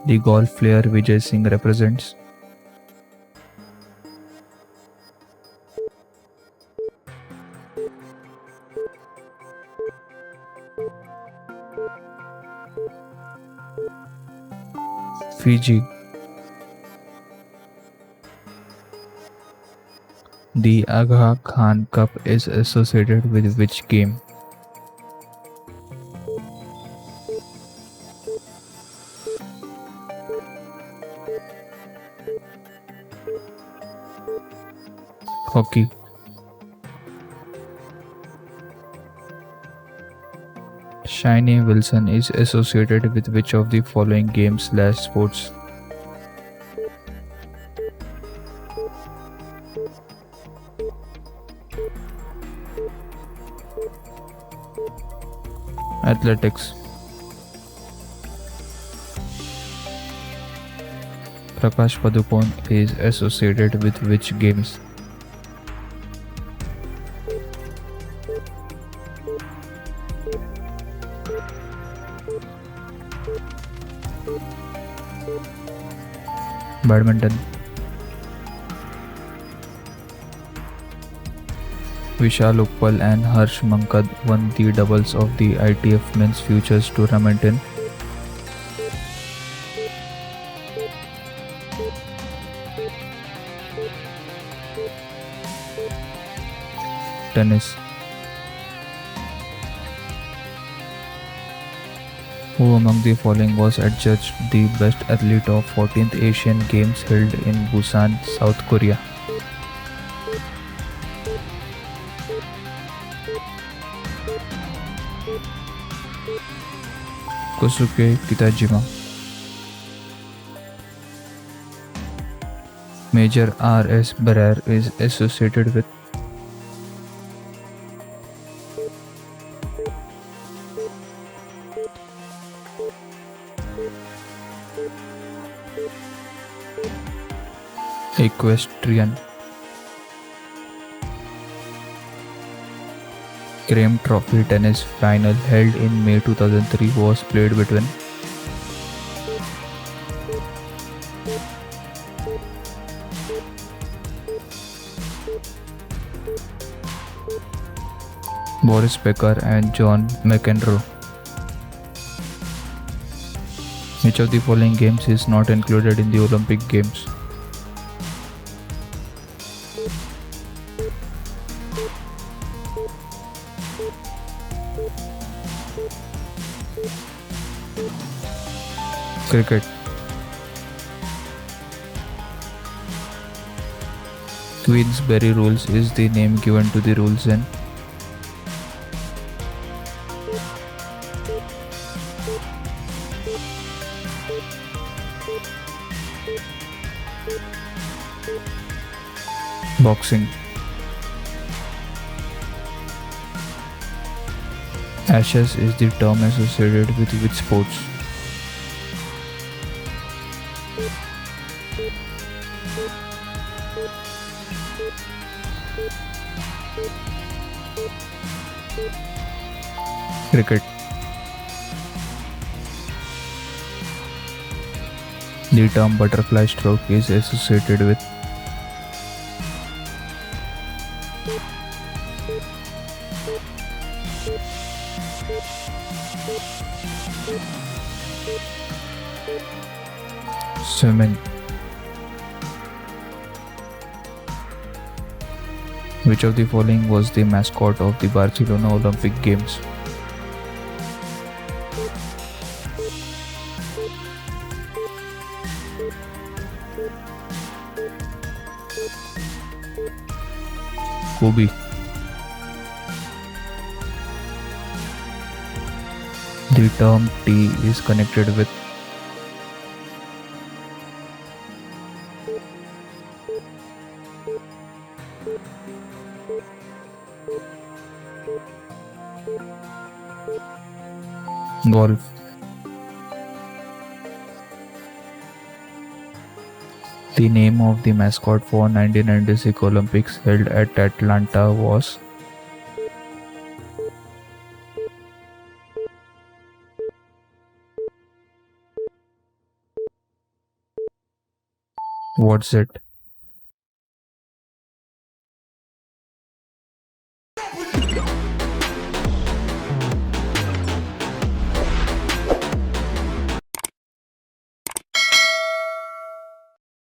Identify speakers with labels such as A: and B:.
A: the golf player Vijay Singh represents? Fiji. The Aga Khan Cup is associated with which game? Hockey. Shiny Wilson is associated with which of the following games/sports? Athletics. Prakash Padukone is associated with which games? Badminton. Vishal Uppal and Harsh Mankad won the doubles of the ITF Men's Futures Tournament in tennis. Who among the following was adjudged the best athlete of 14th Asian Games held in Busan, South Korea? Kosuke Kitajima. Major R.S. Barrere is associated with equestrian. Creme Trophy tennis final held in May 2003 was played between Boris Becker and John McEnroe. Which of the following games is not included in the Olympic Games? Cricket. Queensberry rules is the name given to the rules in boxing. Ashes is the term associated with which sports? Cricket. The term butterfly stroke is associated with swimming. Which of the following was the mascot of the Barcelona Olympic Games? Kobe. The term tea is connected with golf. The name of the mascot for 1996 Olympics held at Atlanta was What's it?